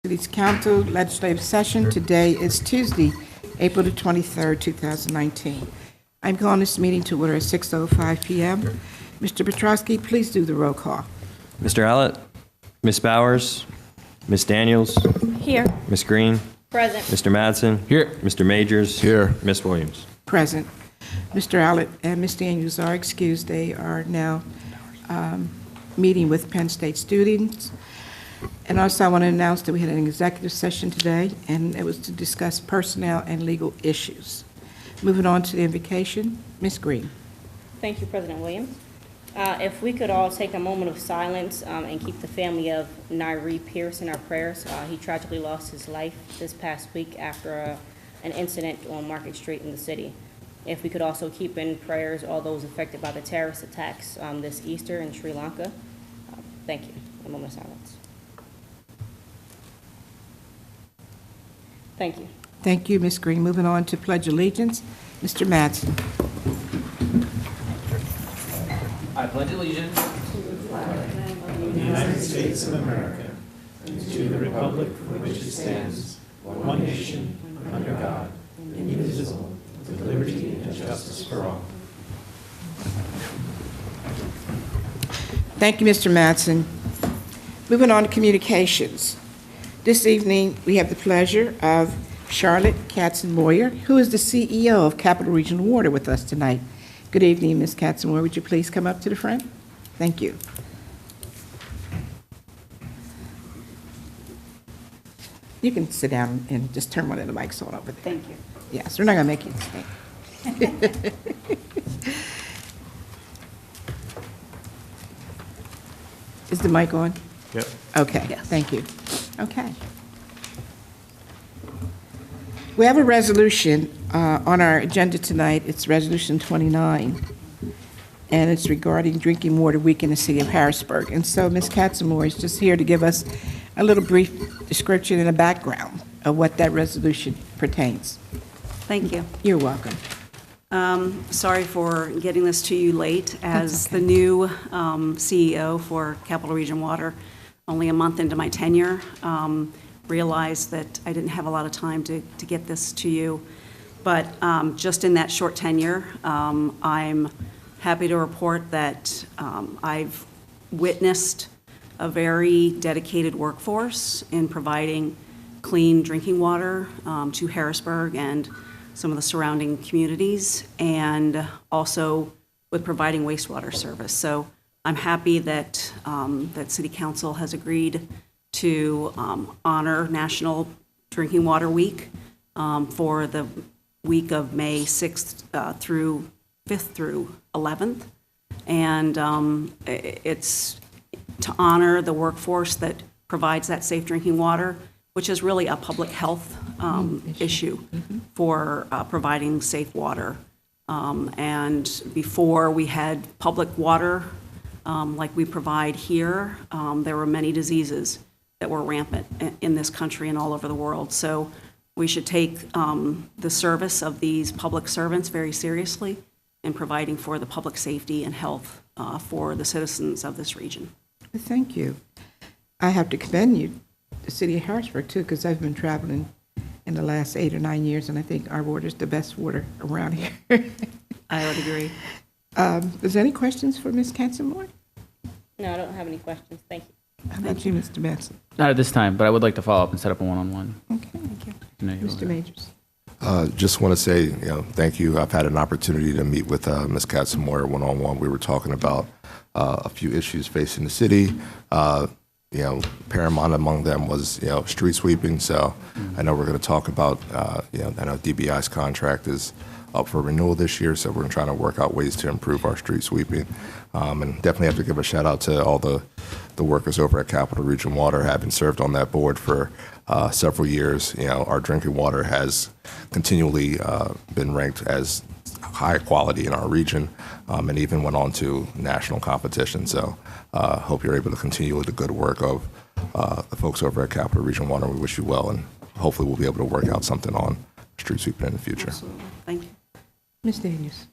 City's Council Legislative Session. Today is Tuesday, April the 23rd, 2019. I'm calling this meeting to order at 6:05 p.m. Mr. Petrosky, please do the roll call. Mr. Allett, Ms. Bowers, Ms. Daniels, Here. Ms. Green, Present. Mr. Madsen. Here. Mr. Majors. Here. Ms. Williams. Present. Mr. Allett and Ms. Daniels are excused. They are now meeting with Penn State students. And also, I want to announce that we had an executive session today, and it was to discuss personnel and legal issues. Moving on to the invocation, Ms. Green. Thank you, President Williams. If we could all take a moment of silence and keep the family of Nyree Pierce in our prayers. He tragically lost his life this past week after an incident on Market Street in the city. If we could also keep in prayers all those affected by the terrorist attacks this Easter in Sri Lanka. Thank you. A moment of silence. Thank you. Thank you, Ms. Green. Moving on to Pledge Allegiance, Mr. Madsen. I pledge allegiance to the United States of America, and to the republic for which it stands, one nation, under God, indivisible, with liberty and justice for all. Thank you, Mr. Madsen. Moving on to communications. This evening, we have the pleasure of Charlotte Katzenmoyer, who is the CEO of Capital Regional Water, with us tonight. Good evening, Ms. Katzenmoyer. Would you please come up to the front? Thank you. You can sit down and just turn one of the mics on over there. Thank you. Yes, we're not going to make you stand. Is the mic on? Yep. Okay, Yes. thank you. Okay. We have a resolution on our agenda tonight. It's Resolution 29, and it's regarding Drinking Water Week in the city of Harrisburg. And so Ms. Katzenmoyer is just here to give us a little brief description and a background of what that resolution pertains. Thank you. You're welcome. Sorry for getting this to you late. As the new CEO for Capital Region Water, only a month into my tenure, realized that I didn't have a lot of time to get this to you. But just in that short tenure, I'm happy to report that I've witnessed a very dedicated workforce in providing clean drinking water to Harrisburg and some of the surrounding communities, and also with providing wastewater service. So I'm happy that that City Council has agreed to honor National Drinking Water Week for the week of May 6th through 5th through 11th. And it's to honor the workforce that provides that safe drinking water, which is really a public health issue for providing safe water. And before we had public water like we provide here, there were many diseases that were rampant in this country and all over the world. So we should take the service of these public servants very seriously in providing for the public safety and health for the citizens of this region. Thank you. I have to commend you, the city of Harrisburg, too, because I've been traveling in the last 8 or 9 years, and I think our water is the best water around here. I would agree. Is there any questions for Ms. Katzenmoyer? No, I don't have any questions. Thank you. How about you, Mr. Benson? Not at this time, but I would like to follow up and set up a one-on-one. Okay, thank you. Mr. Majors? Just want to say, thank you. I've had an opportunity to meet with Ms. Katzenmoyer one-on-one. We were talking about a few issues facing the city. Paramount among them was, street sweeping. So I know we're going to talk about, I know DBI's contract is up for renewal this year, so we're trying to work out ways to improve our street sweeping. And definitely have to give a shout out to all the workers over at Capital Region Water. Having served on that board for several years, our drinking water has continually been ranked as high quality in our region, and even went on to national competition. So hope you're able to continue the good work of the folks over at Capital Region Water. We wish you well, and hopefully we'll be able to work out something on street sweeping in the future. Absolutely. Thank you. Ms. Daniels?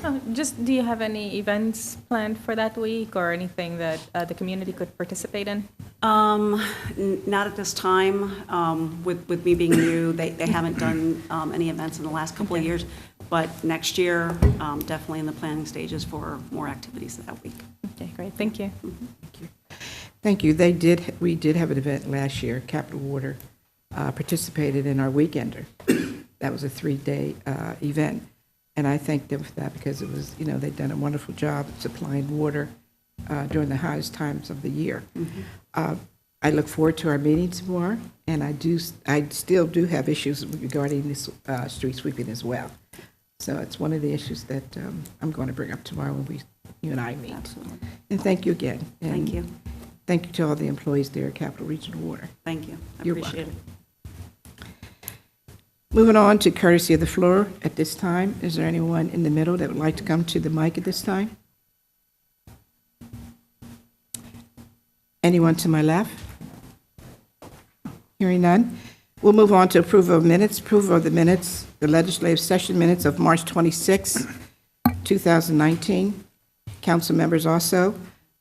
Oh, just, do you have any events planned for that week or anything that the community could participate in? Not at this time. With me being new, they haven't done any events in the last couple of years, but next year, definitely in the planning stages for more activities that week. Okay, great, thank you. Thank you. We did have an event last year. Capital Water participated in our Weekender. That was a 3-day event. And I thank them for that because it was, they've done a wonderful job of supplying water during the hottest times of the year. I look forward to our meeting tomorrow, and I still do have issues regarding this street sweeping as well. So it's one of the issues that I'm going to bring up tomorrow when you and I meet. Absolutely. And thank you again. And Thank you. thank you to all the employees there at Capital Regional Water. Thank you. I You're appreciate welcome. it. Moving on to courtesy of the floor at this time. Is there anyone in the middle that would like to come to the mic at this time? Anyone to my left? Hearing none. We'll move on to approval of minutes. Approval of the minutes, the legislative session minutes of March 26, 2019. Council members also.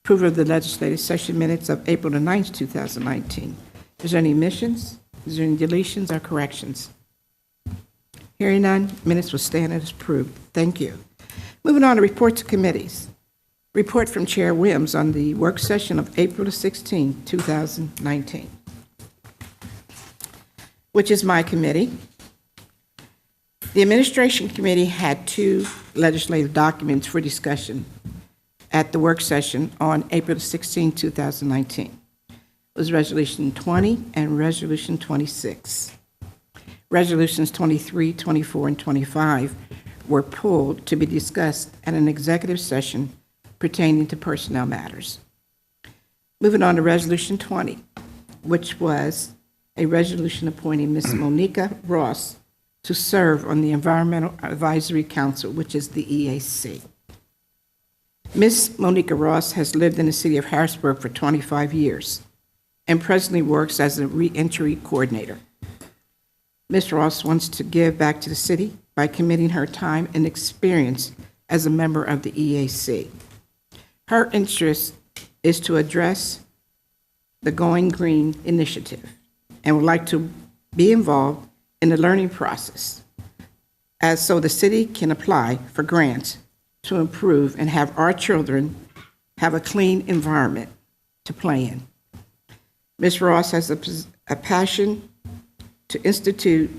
Approval of the legislative session minutes of April the 9th, 2019. Is there any omissions? Is there any deletions or corrections? Hearing none, minutes will stand as approved. Thank you. Moving on to reports of committees. Report from Chair Williams on the work session of April the 16th, 2019, which is my committee. The Administration Committee had 2 legislative documents for discussion at the work session on April the 16th, 2019. It was Resolution 20 and Resolution 26. Resolutions 23, 24, and 25 were pulled to be discussed at an executive session pertaining to personnel matters. Moving on to Resolution 20, which was a resolution appointing Ms. Monica Ross to serve on the Environmental Advisory Council, which is the EAC. Ms. Monica Ross has lived in the city of Harrisburg for 25 years and presently works as a reentry coordinator. Ms. Ross wants to give back to the city by committing her time and experience as a member of the EAC. Her interest is to address the Going Green initiative and would like to be involved in the learning process, as so the city can apply for grants to improve and have our children have a clean environment to play in. Ms. Ross has a passion to institute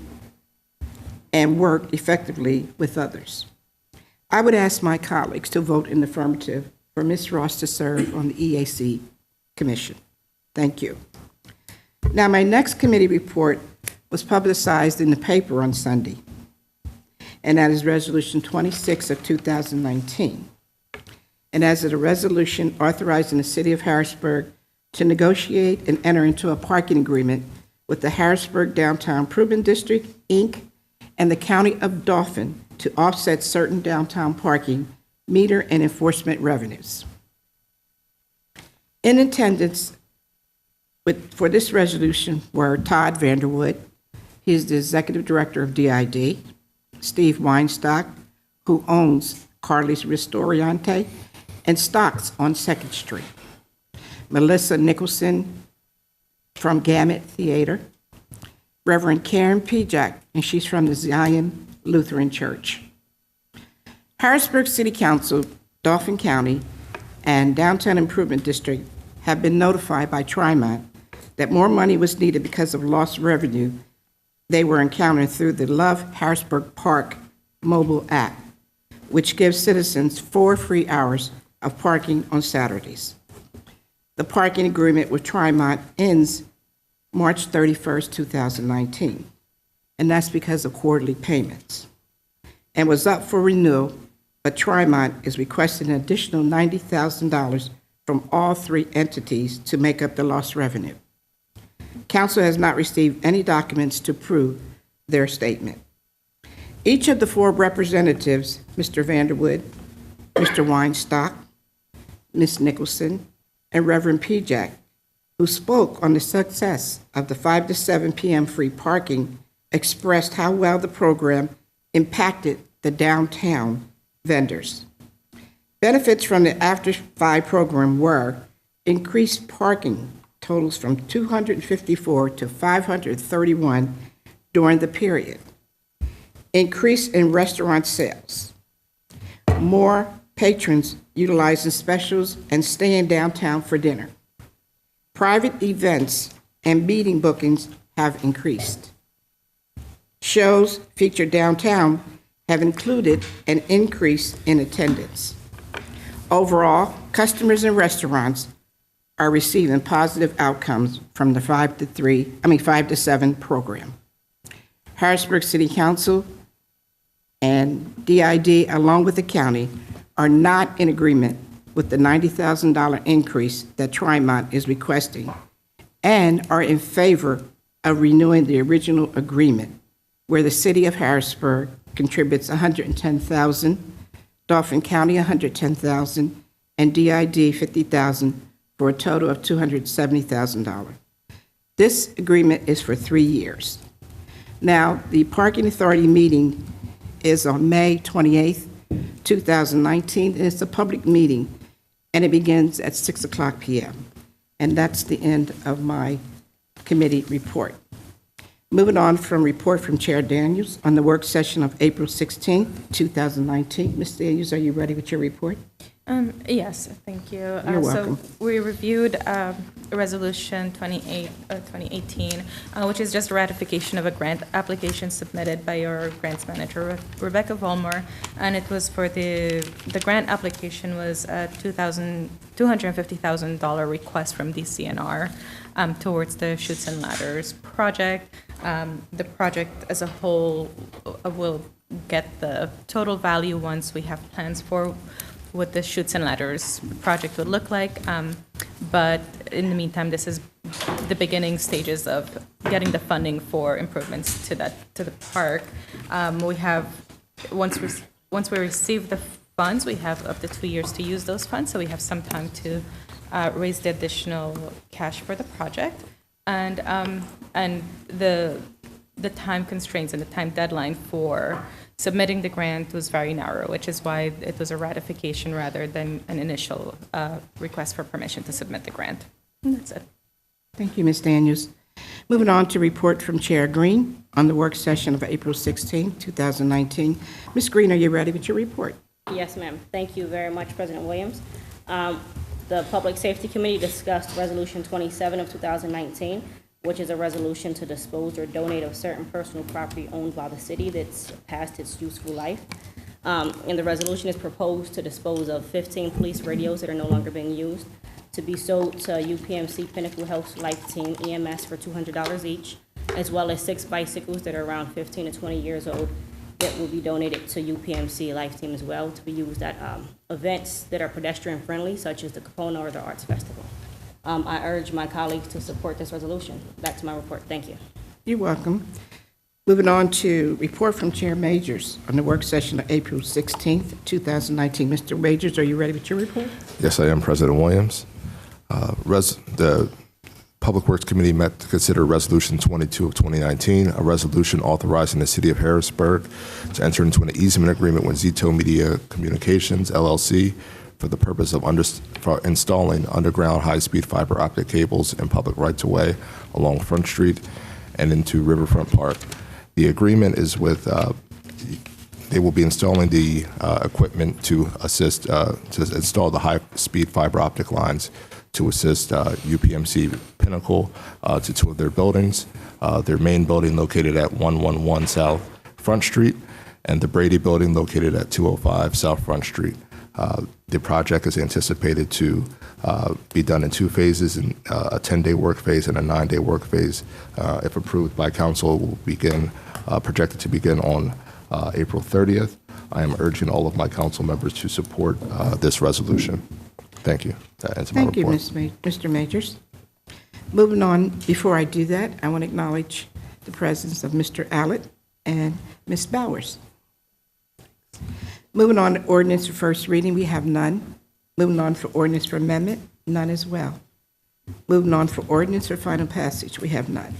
and work effectively with others. I would ask my colleagues to vote in the affirmative for Ms. Ross to serve on the EAC Commission. Thank you. Now, my next committee report was publicized in the paper on Sunday, and that is Resolution 26 of 2019. And as a resolution authorizing the city of Harrisburg to negotiate and enter into a parking agreement with the Harrisburg Downtown Improvement District, Inc., and the County of Dauphin to offset certain downtown parking meter and enforcement revenues. In attendance for this resolution were Todd Vanderwood, he is the Executive Director of DID, Steve Weinstock, who owns Carly's Ristoriante and stocks on 2nd Street, Melissa Nicholson from Gamut Theater, Reverend Karen Pijak, and she's from the Zion Lutheran Church. Harrisburg City Council, Dauphin County, and Downtown Improvement District have been notified by Trimont that more money was needed because of lost revenue they were encountering through the Love Harrisburg Park mobile app, which gives citizens 4 free hours of parking on Saturdays. The parking agreement with Trimont ends March 31st, 2019, and that's because of quarterly payments, and was up for renewal, but Trimont is requesting an additional $90,000 from all 3 entities to make up the lost revenue. Council has not received any documents to prove their statement. Each of the 4 representatives, Mr. Vanderwood, Mr. Weinstock, Ms. Nicholson, and Reverend Pijak, who spoke on the success of the 5 to 7 p.m. free parking, expressed how well the program impacted the downtown vendors. Benefits from the After 5 program were increased parking totals from 254 to 531 during the period, increase in restaurant sales, more patrons utilizing specials and staying downtown for dinner. Private events and meeting bookings have increased. Shows featured downtown have included an increase in attendance. Overall, customers and restaurants are receiving positive outcomes from the 5 to 7 program. Harrisburg City Council and DID, along with the county, are not in agreement with the $90,000 increase that Trimont is requesting and are in favor of renewing the original agreement, where the city of Harrisburg contributes $110,000, Dauphin County $110,000, and DID $50,000 for a total of $270,000. This agreement is for 3 years. Now, the Parking Authority meeting is on May 28th, 2019, and it's a public meeting, and it begins at 6:00 p.m. And that's the end of my committee report. Moving on from report from Chair Daniels on the work session of April 16th, 2019. Ms. Daniels, are you ready with your report? Yes, thank you. You're welcome. So we reviewed Resolution 2018, which is just ratification of a grant application submitted by your grants manager, Rebecca Volmore, and it was for the grant application was a $250,000 request from DCNR towards the Chutes and Ladders project. The project as a whole will get the total value once we have plans for what the Chutes and Ladders project would look like. But in the meantime, this is the beginning stages of getting the funding for improvements to the park. We have, once we receive the funds, we have up to 2 years to use those funds, so we have some time to raise the additional cash for the project. And the time constraints and the time deadline for submitting the grant was very narrow, which is why it was a ratification rather than an initial request for permission to submit the grant. And that's it. Thank you, Ms. Daniels. Moving on to report from Chair Green on the work session of April 16, 2019. Ms. Green, are you ready with your report? Yes, ma'am. Thank you very much, President Williams. The Public Safety Committee discussed Resolution 27 of 2019, which is a resolution to dispose or donate of certain personal property owned by the city that's past its useful life. And the resolution is proposed to dispose of 15 police radios that are no longer being used to be sold to UPMC Pinnacle Health Life Team EMS for $200 each, as well as 6 bicycles that are around 15 to 20 years old that will be donated to UPMC Life Team as well to be used at events that are pedestrian friendly, such as the Capona or the Arts Festival. I urge my colleagues to support this resolution. That's my report. Thank you. You're welcome. Moving on to report from Chair Majors on the work session of April 16th, 2019. Mr. Majors, are you ready with your report? Yes, I am, President Williams. The Public Works Committee met to consider Resolution 22 of 2019, a resolution authorizing the City of Harrisburg to enter into an easement agreement with Zito Media Communications, LLC, for the purpose of for installing underground high-speed fiber optic cables in public right-of-way along Front Street and into Riverfront Park. The agreement is with, they will be installing the equipment to assist, to install the high-speed fiber optic lines to assist UPMC Pinnacle to 2 of their buildings, their main building located at 111 South Front Street, and the Brady Building located at 205 South Front Street. The project is anticipated to be done in 2 phases, a 10-day work phase and a 9-day work phase. If approved by council, it will begin, projected to begin on April 30th. I am urging all of my council members to support this resolution. Thank you. That ends my report. Thank you, Mr. Majors. Moving on, before I do that, I want to acknowledge the presence of Mr. Allett and Ms. Bowers. Moving on to ordinance for first reading, we have none. Moving on for ordinance for amendment, none as well. Moving on for ordinance for final passage, we have none.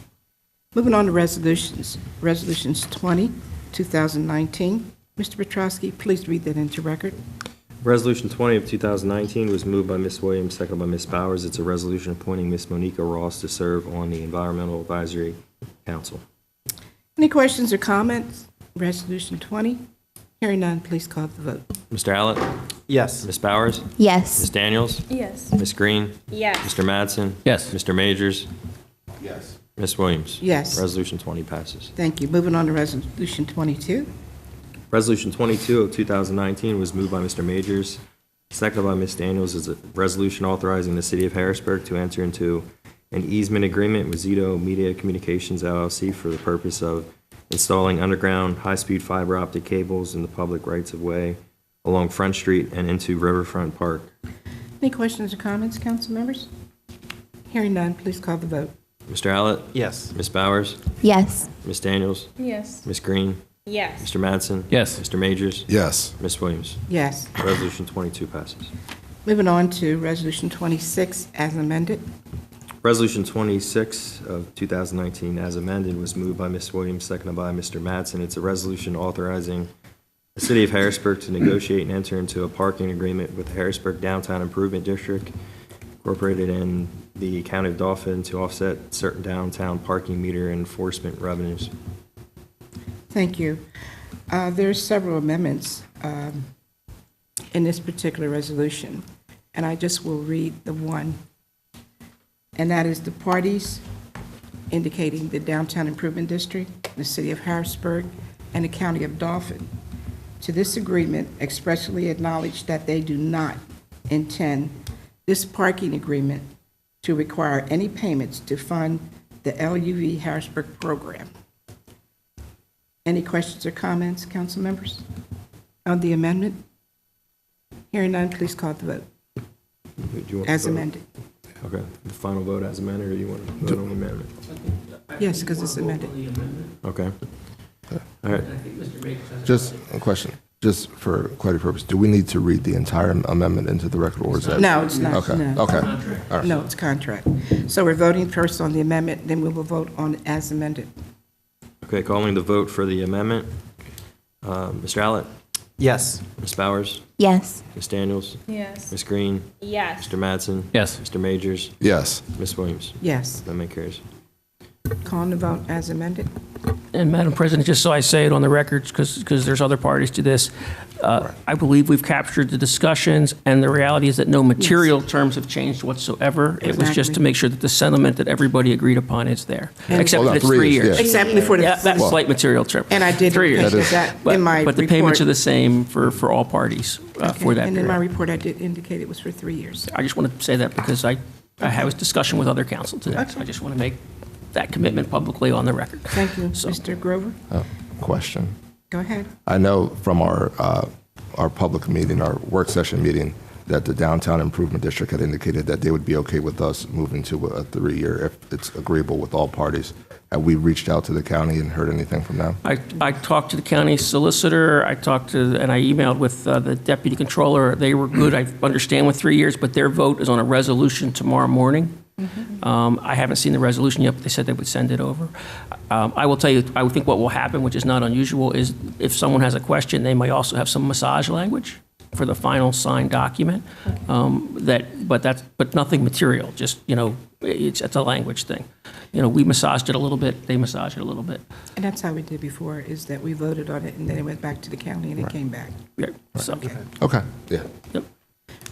Moving on to resolutions. Resolutions 20, 2019, Mr. Petrowski, please read that into record. Resolution 20 of 2019 was moved by Ms. Williams, seconded by Ms. Bowers. It's a resolution appointing Ms. Monica Ross to serve on the Environmental Advisory Council. Any questions or comments? Resolution 20. Hearing none, please call the vote. Mr. Allett? Yes. Ms. Bowers? Ms. Yes. Daniels? Yes. Ms. Green? Yes. Mr. Mattson? Yes. Mr. Majors? Yes. Ms. Williams? Yes. Resolution 20 passes. Thank you. Moving on to Resolution 22. Resolution 22 of 2019 was moved by Mr. Majors, seconded by Ms. Daniels. Is a resolution authorizing the City of Harrisburg to enter into an easement agreement with Zito Media Communications LLC for the purpose of installing underground high-speed fiber optic cables in the public rights-of-way along Front Street and into Riverfront Park. Any questions or comments, council members? Hearing none, please call the vote. Mr. Allett? Yes. Ms. Bowers? Yes. Ms. Daniels? Yes. Ms. Green? Yes. Mr. Mattson? Yes. Mr. Majors? Yes. Ms. Williams? Yes. Resolution 22 passes. Moving on to Resolution 26 as amended. Resolution 26 of 2019, as amended, was moved by Ms. Williams, seconded by Mr. Mattson. It's a resolution authorizing the City of Harrisburg to negotiate and enter into a parking agreement with the Harrisburg Downtown Improvement District, incorporated in the County of Dauphin, to offset certain downtown parking meter enforcement revenues. Thank you. There are several amendments in this particular resolution, and I just will read the one, and that is the parties indicating the Downtown Improvement District, the City of Harrisburg, and the County of Dauphin. To this agreement, expressly acknowledge that they do not intend this parking agreement to require any payments to fund the LUV Harrisburg program. Any questions or comments, council members, on the amendment? Hearing none, please call the vote. Do you want to As vote? amended. Okay, the final vote as amended, or do you want to vote on the amendment? Yes, because it's amended. Okay. All right. Just a question, just for clarity purpose, do we need to read the entire amendment into the record, or is that? No, it's not. Okay, No. okay. All right. No, it's contract. So we're voting first on the amendment, then we will vote on it as amended. Okay, calling the vote for the amendment. Mr. Allett? Yes. Ms. Bowers? Yes. Ms. Daniels? Yes. Ms. Green? Yes. Mr. Mattson? Yes. Mr. Majors? Yes. Ms. Williams? Yes. Amendment carries. Calling the vote as amended. And Madam President, just so I say it on the record, because there's other parties to this, I believe we've captured the discussions, and the reality is that no material terms have changed whatsoever. It was just Exactly. to make sure that the sentiment that everybody agreed upon is there, except Well, that it's no, 3 years, years. yeah. Except for Yeah, the, that's slight material term. and I did 3 years. indicate that in my report. But the payments are the same for all parties for that And in my period. report, I did indicate it was for 3 years. I just want to say that because I had a discussion with other council today, so Okay. I just want to make that commitment publicly on the record. Thank you, So- Mr. Grover. Question. Go ahead. I know from our public meeting, our work session meeting, that the Downtown Improvement District had indicated that they would be okay with us moving to a 3-year if it's agreeable with all parties. Have we reached out to the county and heard anything from them? I talked to the county solicitor, and I emailed with the deputy controller. They were good, I understand, with 3 years, but their vote is on a resolution tomorrow morning. I haven't seen the resolution yet, but they said they would send it over. I will tell you, I would think what will happen, which is not unusual, is if someone has a question, they may also have some massage language for the final signed document. But nothing material, just, it's a language thing. We massaged it a little bit, they massaged it a little bit. And that's how we did before, is that we voted on it, and then it went back to the county, and it came back. Yeah, so, Okay, yeah. yep.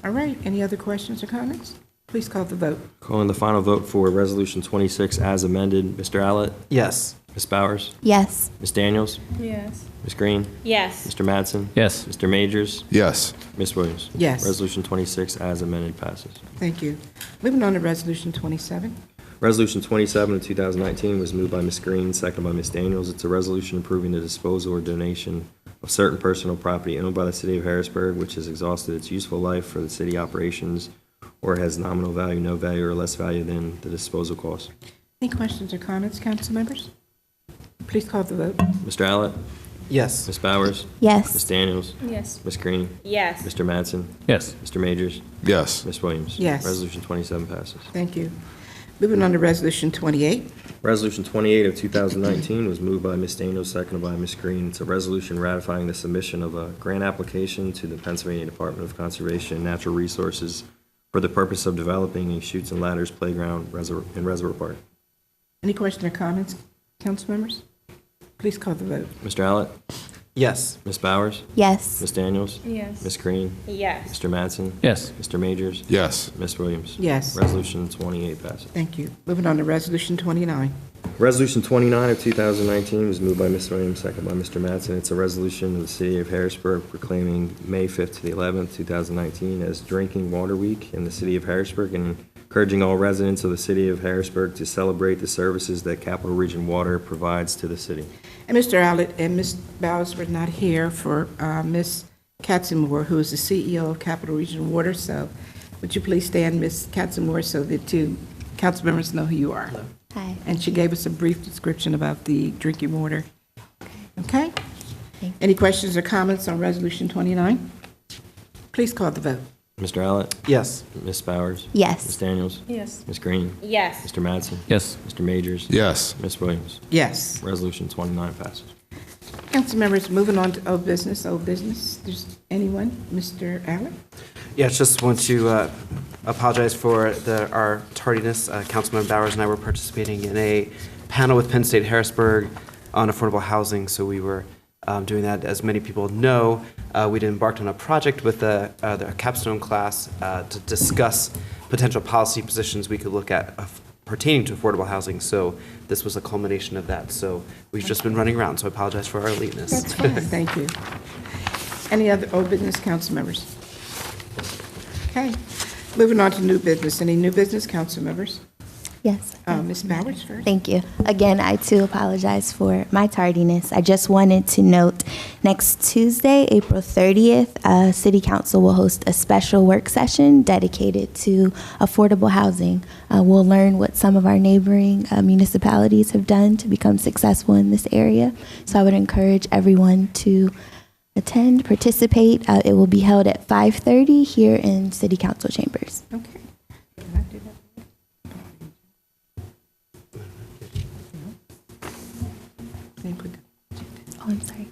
All right, any other questions or comments? Please call the vote. Calling the final vote for Resolution 26 as amended. Mr. Allett? Yes. Ms. Bowers? Yes. Ms. Daniels? Yes. Ms. Green? Yes. Mr. Mattson? Yes. Mr. Majors? Yes. Ms. Williams? Yes. Resolution 26 as amended passes. Thank you. Moving on to Resolution 27. Resolution 27 of 2019 was moved by Ms. Green, seconded by Ms. Daniels. It's a resolution approving the disposal or donation of certain personal property owned by the City of Harrisburg, which has exhausted its useful life for the city operations or has nominal value, no value, or less value than the disposal cost. Any questions or comments, council members? Please call the vote. Mr. Allett? Yes. Ms. Bowers? Ms. Yes. Daniels? Yes. Ms. Green? Yes. Mr. Mattson? Yes. Mr. Majors? Yes. Ms. Williams? Yes. Resolution 27 passes. Thank you. Moving on to Resolution 28. Resolution 28 of 2019 was moved by Ms. Daniels, seconded by Ms. Green. It's a resolution ratifying the submission of a grant application to the Pennsylvania Department of Conservation and Natural Resources for the purpose of developing a Chutes and Ladders playground in Reservoir Park. Any questions or comments, council members? Please call the vote. Mr. Allett? Yes. Ms. Bowers? Yes. Ms. Daniels? Yes. Ms. Green? Yes. Mr. Mattson? Yes. Mr. Majors? Yes. Ms. Williams? Yes. Resolution 28 passes. Thank you. Moving on to Resolution 29. Resolution 29 of 2019 was moved by Ms. Williams, second by Mr. Mattson. It's a resolution of the City of Harrisburg proclaiming May 5th to the 11th, 2019 as Drinking Water Week in the City of Harrisburg and encouraging all residents of the City of Harrisburg to celebrate the services that Capital Region Water provides to the city. And Mr. Allett and Ms. Bowers were not here for Ms. Katzenmoore, who is the CEO of Capital Region Water. So would you please stand, Ms. Katzenmoore, so the two council members know who you are? Hi. And she gave us a brief description about the drinking water. Okay? Thank Any questions or comments on Resolution 29? Please call the vote. Mr. Allett? Yes. Ms. Bowers? Yes. Ms. Daniels? Yes. Ms. Green? Yes. Mr. Mattson? Yes. Mr. Majors? Yes. Ms. Williams? Yes. Resolution 29 passes. Council members, moving on to old business. Old business. There's anyone? Mr. Allett? Yeah, just want to apologize for our tardiness. Councilman Bowers and I were participating in a panel with Penn State Harrisburg on affordable housing, so we were doing that. As many people know, we'd embarked on a project with the capstone class to discuss potential policy positions we could look at pertaining to affordable housing. So this was a culmination of that. So we've just been running around, so I apologize for our lateness. That's fine. Thank you. Any other old business, council members? Okay. Moving on to new business. Any new business, council members? Yes. Ms. Bowers first. Thank you. Again, I too apologize for my tardiness. I just wanted to note next Tuesday, April 30th, City Council will host a special work session dedicated to affordable housing. We'll learn what some of our neighboring municipalities have done to become successful in this area. So I would encourage everyone to attend, participate. It will be held at 5:30 here in City Council chambers. Okay. Can I do that? Can you put that- Oh, I'm sorry.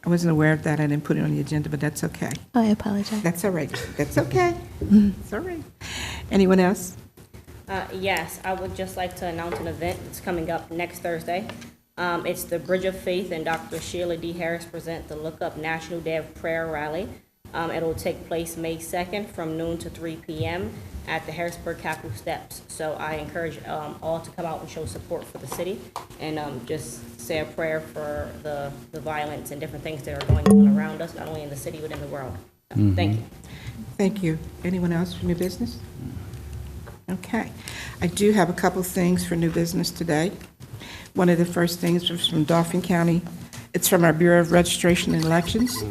I wasn't aware of that. I didn't put it on the agenda, but that's okay. Oh, I apologize. That's all right. That's okay. It's all right. Anyone else? Yes, I would just like to announce an event that's coming up next Thursday. It's the Bridge of Faith, and Dr. Sheila D. Harris present the Look Up National Day of Prayer Rally. It'll take place May 2nd from noon to 3 p.m. at the Harrisburg Capitol Steps. So I encourage all to come out and show support for the city and just say a prayer for the violence and different things that are going on around us, not only in the city, but in the world. Thank you. Thank you. Anyone else for new business? Okay. I do have a couple things for new business today. One of the first things was from Dauphin County. It's from our Bureau of Registration and Elections.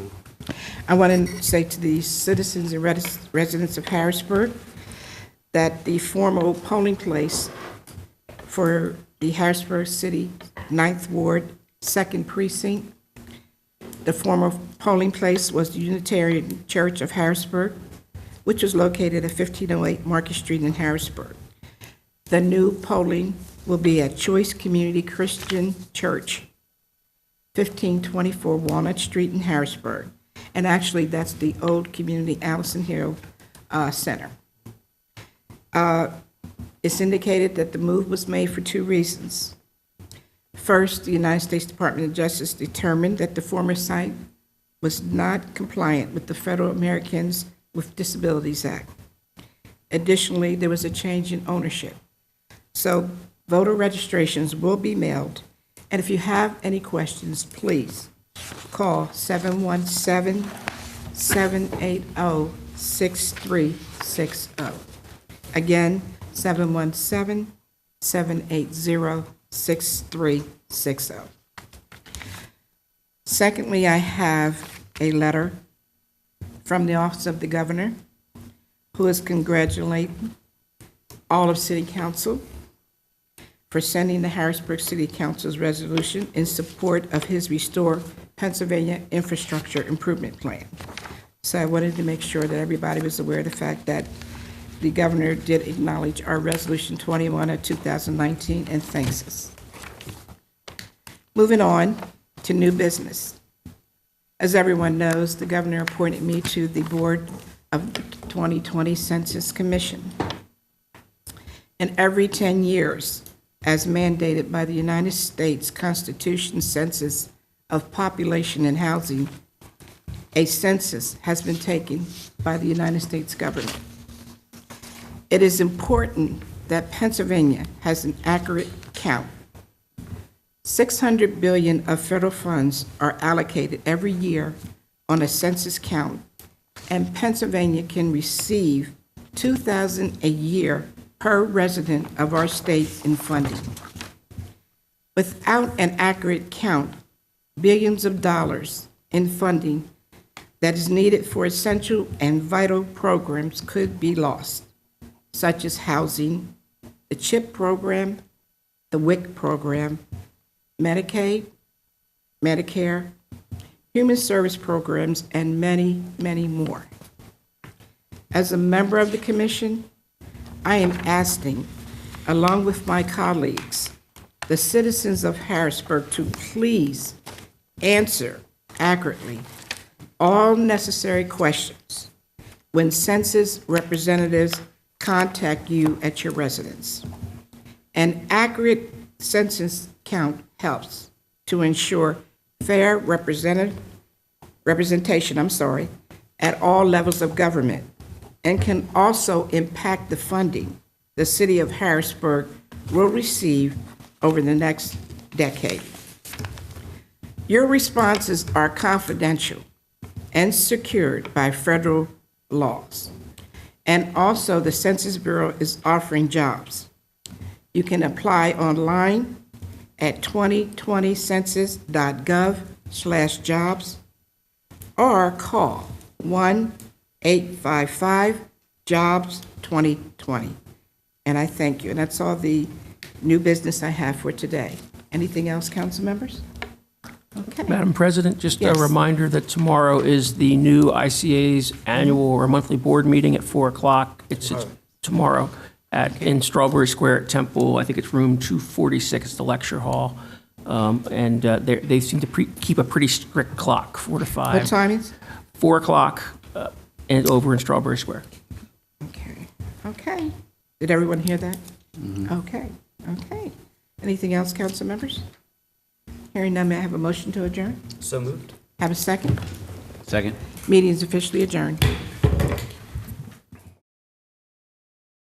I want to say to the citizens and residents of Harrisburg that the formal polling place for the Harrisburg City 9th Ward, 2nd Precinct, the former polling place was the Unitarian Church of Harrisburg, which was located at 1508 Market Street in Harrisburg. The new polling will be at Choice Community Christian Church, 1524 Walnut Street in Harrisburg. And actually, that's the old Community Allison Hill Center. It's indicated that the move was made for two reasons. First, the United States Department of Justice determined that the former site was not compliant with the Federal Americans with Disabilities Act. Additionally, there was a change in ownership. So voter registrations will be mailed. And if you have any questions, please call 717-780-6360. Again, 717-780-6360. Secondly, I have a letter from the Office of the Governor, who is congratulating all of City Council for sending the Harrisburg City Council's resolution in support of his Restore Pennsylvania Infrastructure Improvement Plan. So I wanted to make sure that everybody was aware of the fact that the governor did acknowledge our Resolution 21 of 2019 and thanks us. Moving on to new business. As everyone knows, the governor appointed me to the board of the 2020 Census Commission. And every 10 years, as mandated by the United States Constitution Census of Population and Housing, a census has been taken by the United States government. It is important that Pennsylvania has an accurate count. $600 billion of federal funds are allocated every year on a census count, and Pennsylvania can receive $2,000 a year per resident of our state in funding. Without an accurate count, billions of dollars in funding that is needed for essential and vital programs could be lost, such as housing, the CHIP program, the WIC program, Medicaid, Medicare, human service programs, and many, many more. As a member of the commission, I am asking, along with my colleagues, the citizens of Harrisburg to please answer accurately all necessary questions when census representatives contact you at your residence. An accurate census count helps to ensure fair representation at all levels of government, and can also impact the funding the city of Harrisburg will receive over the next decade. Your responses are confidential and secured by federal laws. And also, the Census Bureau is offering jobs. You can apply online at 2020census.gov/jobs or call 1-855-JOBS-2020. And I thank you. And that's all the new business I have for today. Anything else, council members? Okay. Madam President, just Yes. a reminder that tomorrow is the new ICA's annual or monthly board meeting at 4 o'clock. It's tomorrow in Strawberry Square at Temple. I think it's room 246, it's the lecture hall. And they seem to keep a pretty strict clock, 4 to 5. What time is? 4 o'clock and over in Strawberry Square. Okay. Okay. Did everyone hear that? Okay. Okay. Anything else, council members? Hearing none, may I have a motion to adjourn? So moved. Have a second? Second. Meeting is officially adjourned.